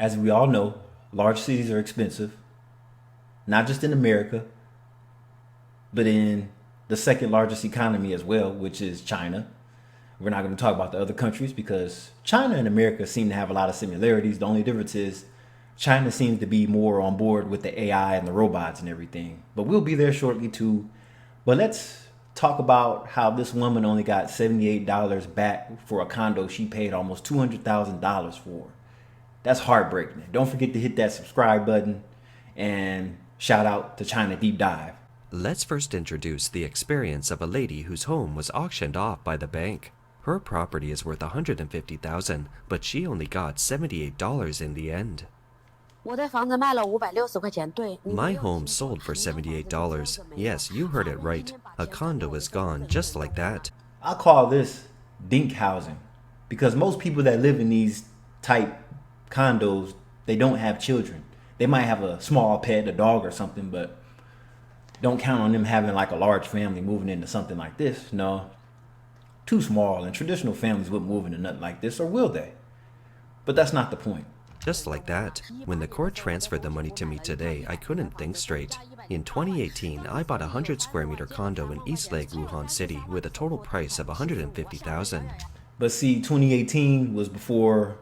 as we all know, large cities are expensive, not just in America, but in the second largest economy as well, which is China. We're not going to talk about the other countries because China and America seem to have a lot of similarities. The only difference is China seems to be more on board with the AI and the robots and everything. But we'll be there shortly too. But let's talk about how this woman only got $78 back for a condo she paid almost $200,000 for. That's heartbreaking. Don't forget to hit that subscribe button and shout out to China Deep Dive. Let's first introduce the experience of a lady whose home was auctioned off by the bank. Her property is worth $150,000, but she only got $78 in the end. My home sold for $78. Yes, you heard it right. A condo is gone just like that. I call this dink housing because most people that live in these type condos, they don't have children. They might have a small pet, a dog or something, but don't count on them having like a large family moving into something like this. No, too small, and traditional families wouldn't move into nothing like this, or will they? But that's not the point. Just like that. When the court transferred the money to me today, I couldn't think straight. In 2018, I bought a 100 square meter condo in East Lake, Wuhan City with a total price of $150,000. But see, 2018 was before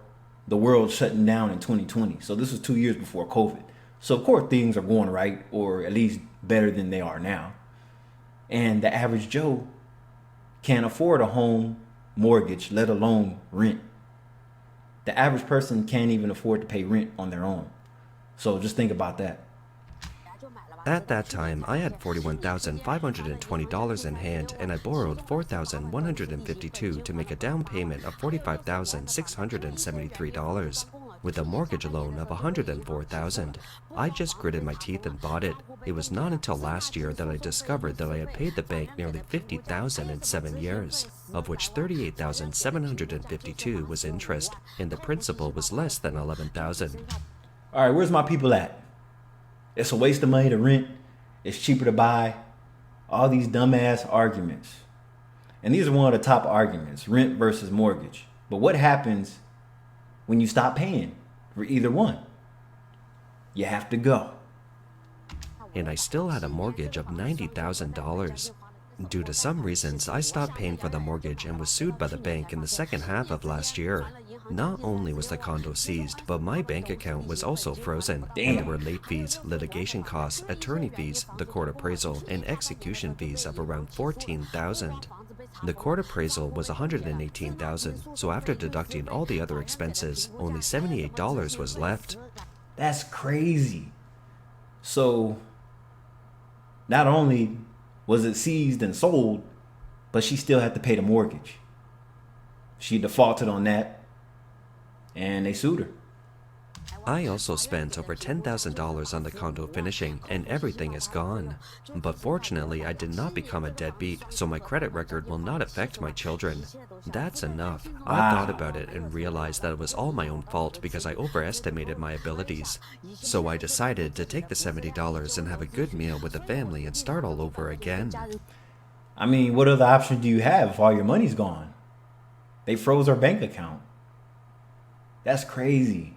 the world shutting down in 2020. So this was 2 years before COVID. So of course things are going right, or at least better than they are now. And the average Joe can't afford a home mortgage, let alone rent. The average person can't even afford to pay rent on their own. So just think about that. At that time, I had $41,520 in hand, and I borrowed $4,152 to make a down payment of $45,673, with a mortgage loan of $104,000. I just gritted my teeth and bought it. It was not until last year that I discovered that I had paid the bank nearly $50,000 in 7 years, of which $38,752 was interest, and the principal was less than $11,000. All right, where's my people at? It's a waste of money to rent. It's cheaper to buy. All these dumbass arguments. And these are one of the top arguments, rent versus mortgage. But what happens when you stop paying for either one? You have to go. And I still had a mortgage of $90,000. Due to some reasons, I stopped paying for the mortgage and was sued by the bank in the second half of last year. Not only was the condo seized, but my bank account was also frozen. And there were late fees, litigation costs, attorney fees, the court appraisal, and execution fees of around $14,000. The court appraisal was $118,000, so after deducting all the other expenses, only $78 was left. That's crazy. So, not only was it seized and sold, but she still had to pay the mortgage. She defaulted on that, and they sued her. I also spent over $10,000 on the condo finishing, and everything is gone. But fortunately, I did not become a deadbeat, so my credit record will not affect my children. That's enough. I thought about it and realized that it was all my own fault because I overestimated my abilities. So I decided to take the $70 and have a good meal with the family and start all over again. I mean, what other option do you have if all your money's gone? They froze her bank account. That's crazy.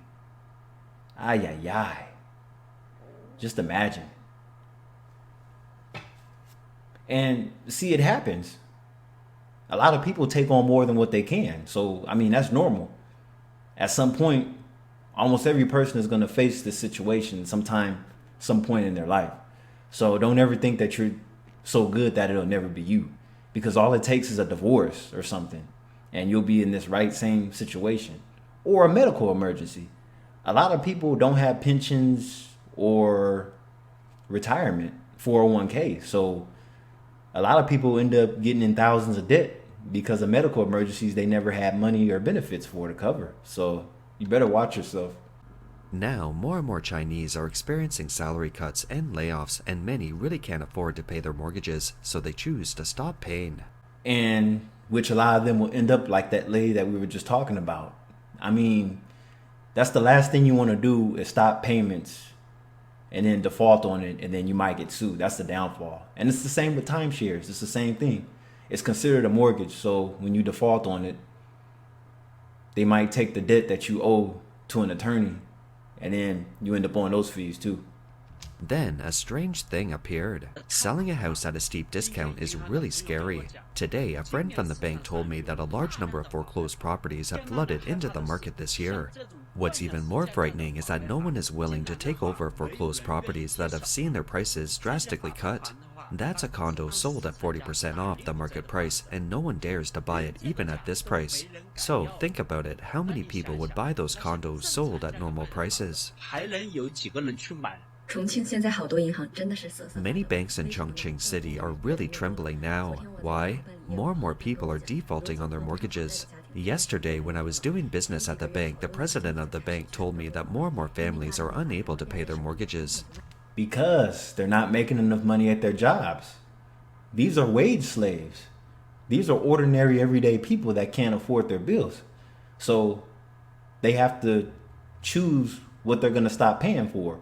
Ay, ay, ay. Just imagine. And see, it happens. A lot of people take on more than what they can. So, I mean, that's normal. At some point, almost every person is going to face this situation sometime, some point in their life. So don't ever think that you're so good that it'll never be you. Because all it takes is a divorce or something, and you'll be in this same situation. Or a medical emergency. A lot of people don't have pensions or retirement 401k. So a lot of people end up getting in thousands of debt because of medical emergencies they never had money or benefits for to cover. So you better watch yourself. Now, more and more Chinese are experiencing salary cuts and layoffs, and many really can't afford to pay their mortgages, so they choose to stop paying. And which a lot of them will end up like that lady that we were just talking about. I mean, that's the last thing you want to do is stop payments and then default on it, and then you might get sued. That's the downfall. And it's the same with timeshares. It's the same thing. It's considered a mortgage. So when you default on it, they might take the debt that you owe to an attorney And then you end up on those fees too. Then a strange thing appeared. Selling a house at a steep discount is really scary. Today, a friend from the bank told me that a large number of foreclosed properties have flooded into the market this year. What's even more frightening is that no one is willing to take over foreclosed properties that have seen their prices drastically cut. That's a condo sold at 40% off the market price, and no one dares to buy it even at this price. So think about it, how many people would buy those condos sold at normal prices? Many banks in Chongqing City are really trembling now. Why? More and more people are defaulting on their mortgages. Yesterday, when I was doing business at the bank, the president of the bank told me that more and more families are unable to pay their mortgages. Because they're not making enough money at their jobs. These are wage slaves. These are ordinary, everyday people that can't afford their bills. So they have to choose what they're going to stop paying for.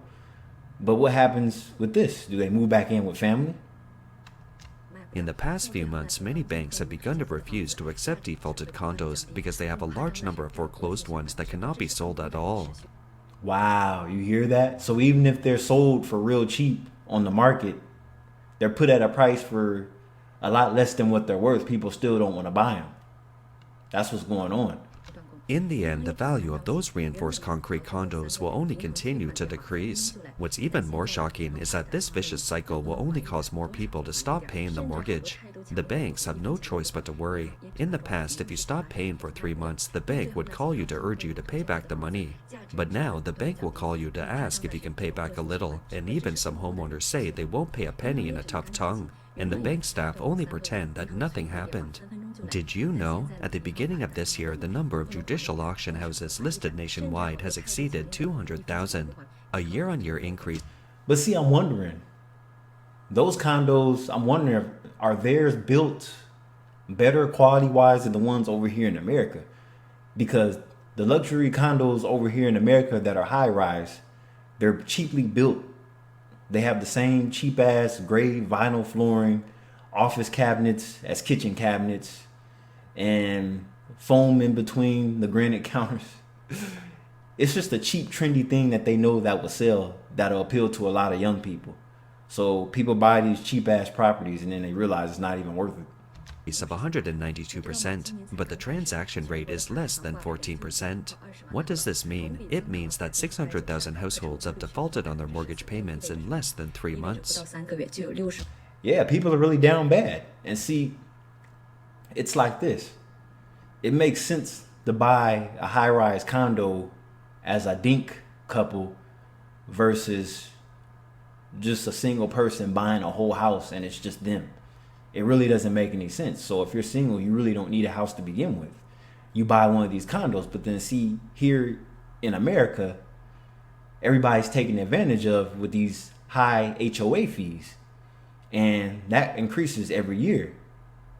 But what happens with this? Do they move back in with family? In the past few months, many banks have begun to refuse to accept defaulted condos because they have a large number of foreclosed ones that cannot be sold at all. Wow, you hear that? So even if they're sold for real cheap on the market, they're put at a price for a lot less than what they're worth. People still don't want to buy them. That's what's going on. In the end, the value of those reinforced concrete condos will only continue to decrease. What's even more shocking is that this vicious cycle will only cause more people to stop paying the mortgage. The banks have no choice but to worry. In the past, if you stopped paying for 3 months, the bank would call you to urge you to pay back the money. But now, the bank will call you to ask if you can pay back a little, and even some homeowners say they won't pay a penny in a tough tongue. And the bank staff only pretend that nothing happened. Did you know, at the beginning of this year, the number of judicial auction houses listed nationwide has exceeded 200,000, a year-on-year increase. But see, I'm wondering, those condos, I'm wondering, are theirs built better quality-wise than the ones over here in America? Because the luxury condos over here in America that are high-rise, they're cheaply built. They have the same cheap-ass gray vinyl flooring, office cabinets as kitchen cabinets, and foam in between the granite counters. It's just a cheap, trendy thing that they know that will sell, that'll appeal to a lot of young people. So people buy these cheap-ass properties and then they realize it's not even worth it. Of 192%, but the transaction rate is less than 14%. What does this mean? It means that 600,000 households have defaulted on their mortgage payments in less than 3 months. Yeah, people are really down bad. And see, it's like this. It makes sense to buy a high-rise condo as a dink couple versus just a single person buying a whole house and it's just them. It really doesn't make any sense. So if you're single, you really don't need a house to begin with. You buy one of these condos, but then see, here in America, everybody's taking advantage of with these high HOA fees. And that increases every year,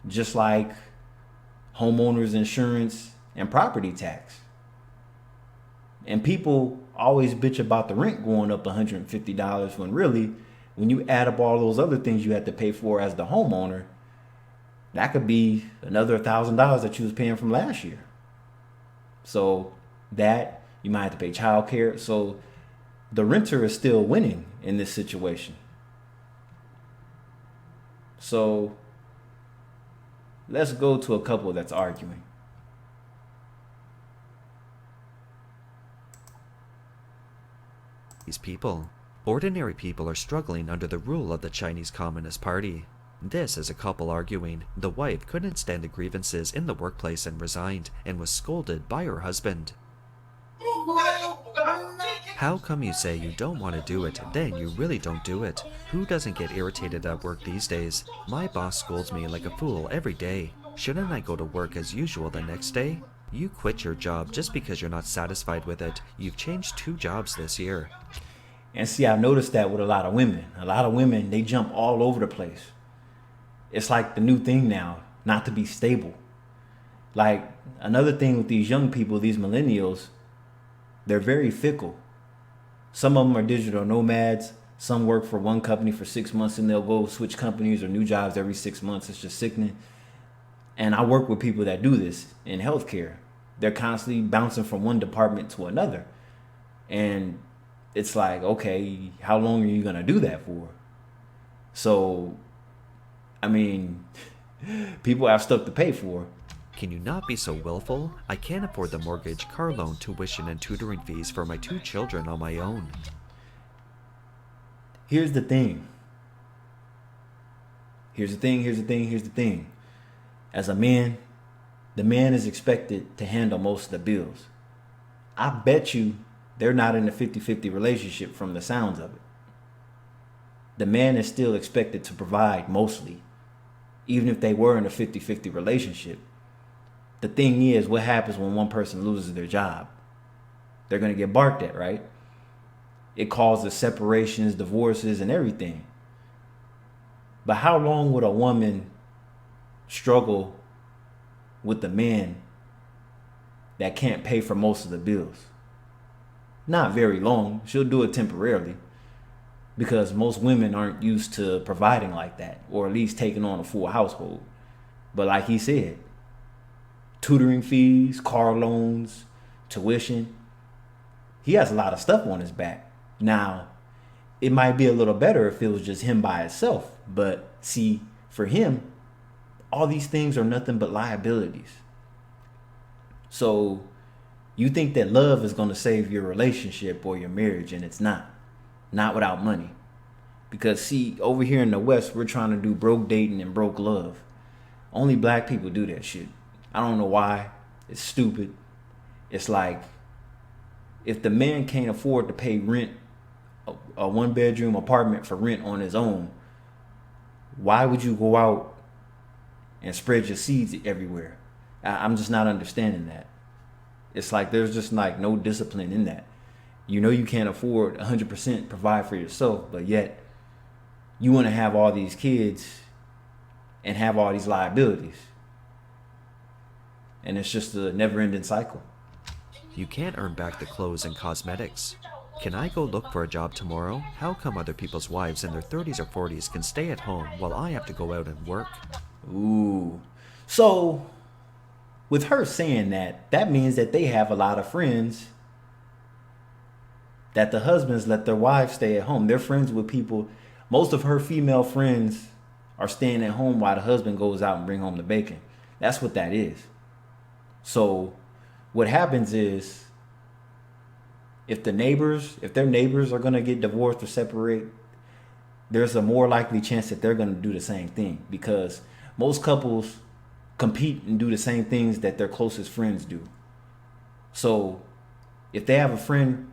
just like homeowners insurance and property tax. And people always bitch about the rent going up $150 when really, when you add up all those other things you had to pay for as the homeowner, that could be another $1,000 that you was paying from last year. So that, you might have to pay child care. So the renter is still winning in this situation. So let's go to a couple that's arguing. These people. Ordinary people are struggling under the rule of the Chinese Communist Party. This is a couple arguing. The wife couldn't stand the grievances in the workplace and resigned, and was scolded by her husband. How come you say you don't want to do it, then you really don't do it? Who doesn't get irritated at work these days? My boss scolds me like a fool every day. Shouldn't I go to work as usual the next day? You quit your job just because you're not satisfied with it. You've changed 2 jobs this year. And see, I've noticed that with a lot of women. A lot of women, they jump all over the place. It's like the new thing now, not to be stable. Like another thing with these young people, these millennials, they're very fickle. Some of them are digital nomads. Some work for one company for 6 months and they'll go switch companies or new jobs every 6 months. It's just sickening. And I work with people that do this in healthcare. They're constantly bouncing from one department to another. And it's like, okay, how long are you gonna do that for? So, I mean, people have stuff to pay for. Can you not be so willful? I can't afford the mortgage, car loan, tuition, and tutoring fees for my 2 children on my own. Here's the thing. Here's the thing. As a man, the man is expected to handle most of the bills. I bet you they're not in a 50-50 relationship from the sounds of it. The man is still expected to provide mostly, even if they were in a 50-50 relationship. The thing is, what happens when one person loses their job? They're going to get barked at, right? It causes separations, divorces, and everything. But how long would a woman struggle with a man that can't pay for most of the bills? Not very long. She'll do it temporarily because most women aren't used to providing like that, or at least taking on a full household. But like he said, tutoring fees, car loans, tuition, he has a lot of stuff on his back. Now, it might be a little better if it was just him by himself. But see, for him, all these things are nothing but liabilities. So you think that love is going to save your relationship or your marriage, and it's not. Not without money. Because see, over here in the West, we're trying to do broke dating and broke love. Only black people do that shit. I don't know why. It's stupid. It's like, if the man can't afford to pay rent, a 1-bedroom apartment for rent on his own, why would you go out and spread your seeds everywhere? I'm just not understanding that. It's like there's just like no discipline in that. You know you can't afford 100% provide for yourself, but yet you want to have all these kids and have all these liabilities. And it's just a never-ending cycle. You can't earn back the clothes and cosmetics. Can I go look for a job tomorrow? How come other people's wives in their 30s or 40s can stay at home while I have to go out and work? Ooh. So, with her saying that, that means that they have a lot of friends that the husbands let their wives stay at home. They're friends with people. Most of her female friends are staying at home while the husband goes out and bring home the bacon. That's what that is. So, what happens is, if their neighbors are going to get divorced or separate, there's a more likely chance that they're going to do the same thing, because most couples compete and do the same things that their closest friends do. So if they have a friend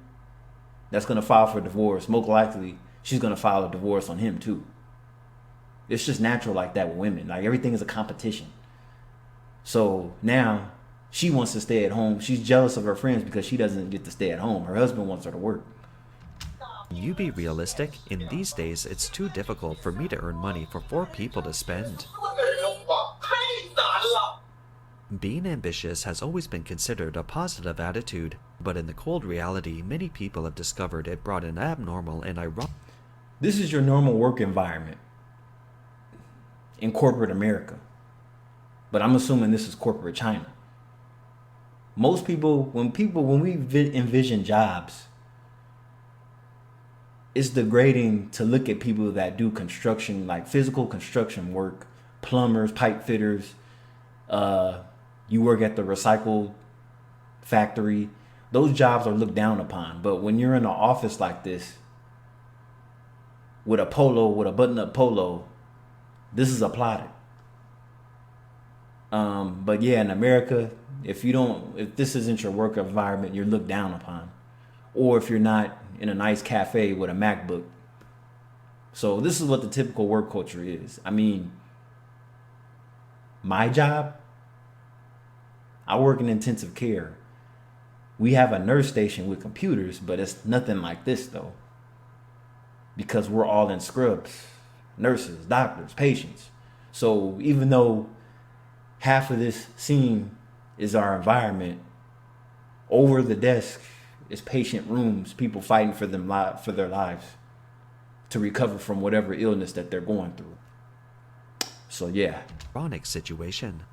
that's going to file for divorce, most likely she's going to file a divorce on him too. It's just natural like that with women. Like, everything is a competition. So now she wants to stay at home. She's jealous of her friends because she doesn't get to stay at home. Her husband wants her to work. You be realistic. In these days, it's too difficult for me to earn money for 4 people to spend. Being ambitious has always been considered a positive attitude, but in the cold reality, many people have discovered it brought an abnormal and ironic. This is your normal work environment in corporate America. But I'm assuming this is corporate China. Most people, when we envision jobs, it's degrading to look at people that do construction, like physical construction work, plumbers, pipe fitters. You work at the recycle factory. Those jobs are looked down upon. But when you're in an office like this, with a button-up polo, this is applauded. But yeah, in America, if this isn't your work environment, you're looked down upon. Or if you're not in a nice cafe with a MacBook. So this is what the typical work culture is. I mean, my job, I work in intensive care. We have a nurse station with computers, but it's nothing like this though. Because we're all in scrubs. Nurses, doctors, patients. So even though half of this scene is our environment, over the desk is patient rooms, people fighting for their lives to recover from whatever illness that they're going through. So yeah. Ironic situation.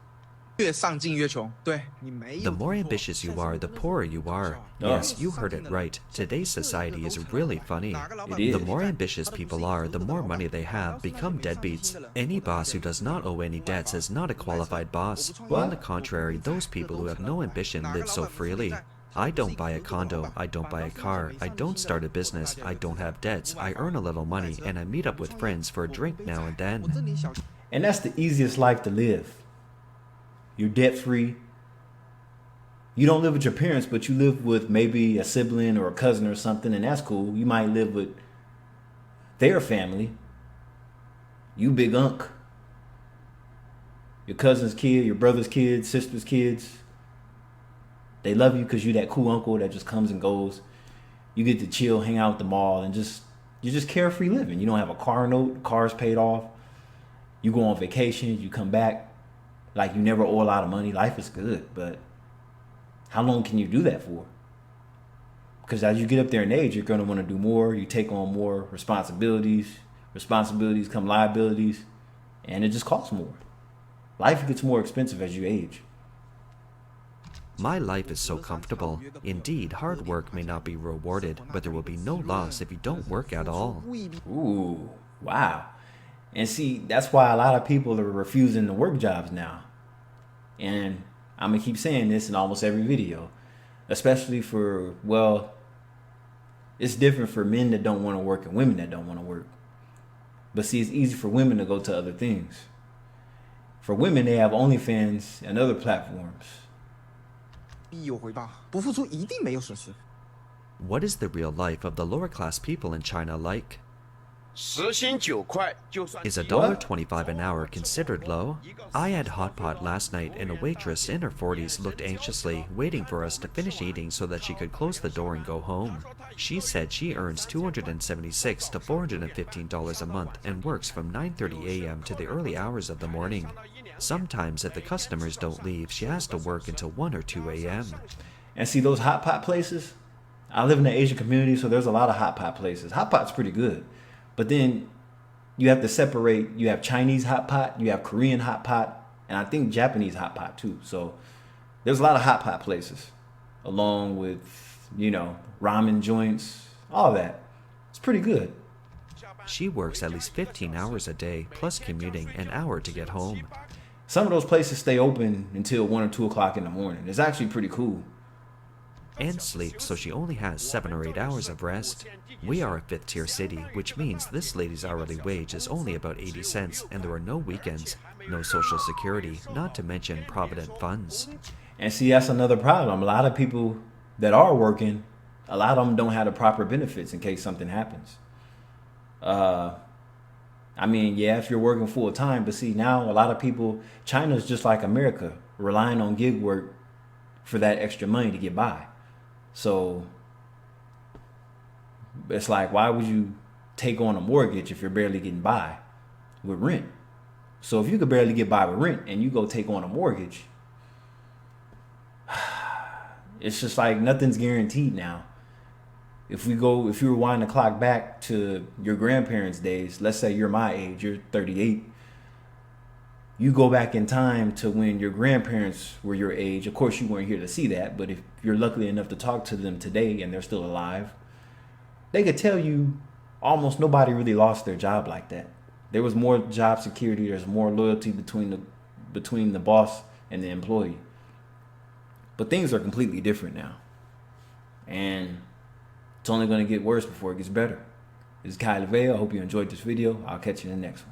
The more ambitious you are, the poorer you are. Yes, you heard it right. Today's society is really funny. It is. The more ambitious people are, the more money they have, become deadbeats. Any boss who does not owe any debts is not a qualified boss. On the contrary, those people who have no ambition live so freely. I don't buy a condo, I don't buy a car, I don't start a business, I don't have debts, I earn a little money, and I meet up with friends for a drink now and then. And that's the easiest life to live. You're debt free. You don't live with your parents, but you live with maybe a sibling or a cousin or something, and that's cool. You might live with their family. You big unk. Your cousin's kid, your brother's kids, sister's kids. They love you because you that cool uncle that just comes and goes. You get to chill, hang out at the mall, and you're just carefree living. You don't have a car note, the car's paid off. You go on vacation, you come back. Like you never owe a lot of money. Life is good, but how long can you do that for? Because as you get up there in age, you're going to want to do more. You take on more responsibilities. Responsibilities come liabilities, and it just costs more. Life gets more expensive as you age. My life is so comfortable. Indeed, hard work may not be rewarded, but there will be no loss if you don't work at all. Ooh, wow. And see, that's why a lot of people are refusing to work jobs now. And I'm going to keep saying this in almost every video. Especially for, well, it's different for men that don't want to work and women that don't want to work. But see, it's easy for women to go to other things. For women, they have OnlyFans and other platforms. What is the real life of the lower class people in China like? Is $1.25 an hour considered low? I had hot pot last night and a waitress in her 40s looked anxiously, waiting for us to finish eating so that she could close the door and go home. She said she earns $276 to $415 a month and works from 9:30 a.m. to the early hours of the morning. Sometimes if the customers don't leave, she has to work until 1 or 2 a.m. And see those hot pot places? I live in the Asian community, so there's a lot of hot pot places. Hot pot's pretty good. But then you have to separate. You have Chinese hot pot, you have Korean hot pot, and I think Japanese hot pot too. So there's a lot of hot pot places, along with, ramen joints, all that. It's pretty good. She works at least 15 hours a day, plus commuting an hour to get home. Some of those places stay open until 1 or 2 o'clock in the morning. It's actually pretty cool. And sleep, so she only has 7 or 8 hours of rest. We are a 5th tier city, which means this lady's hourly wage is only about 80 cents, and there are no weekends, no social security, not to mention provident funds. And see, that's another problem. A lot of people that are working, a lot of them don't have the proper benefits in case something happens. If you're working full time, but see, now a lot of people, China's just like America, relying on gig work for that extra money to get by. So it's like, why would you take on a mortgage if you're barely getting by with rent? So if you could barely get by with rent and you go take on a mortgage, it's just like nothing's guaranteed now. If you rewind the clock back to your grandparents' days, let's say you're my age, you're 38, you go back in time to when your grandparents were your age. Of course, you weren't here to see that, but if you're lucky enough to talk to them today and they're still alive, they could tell you almost nobody really lost their job like that. There was more job security. There's more loyalty between the boss and the employee. But things are completely different now. And it's only going to get worse before it gets better. This is Kai LeVay. I hope you enjoyed this video. I'll catch you in the next one.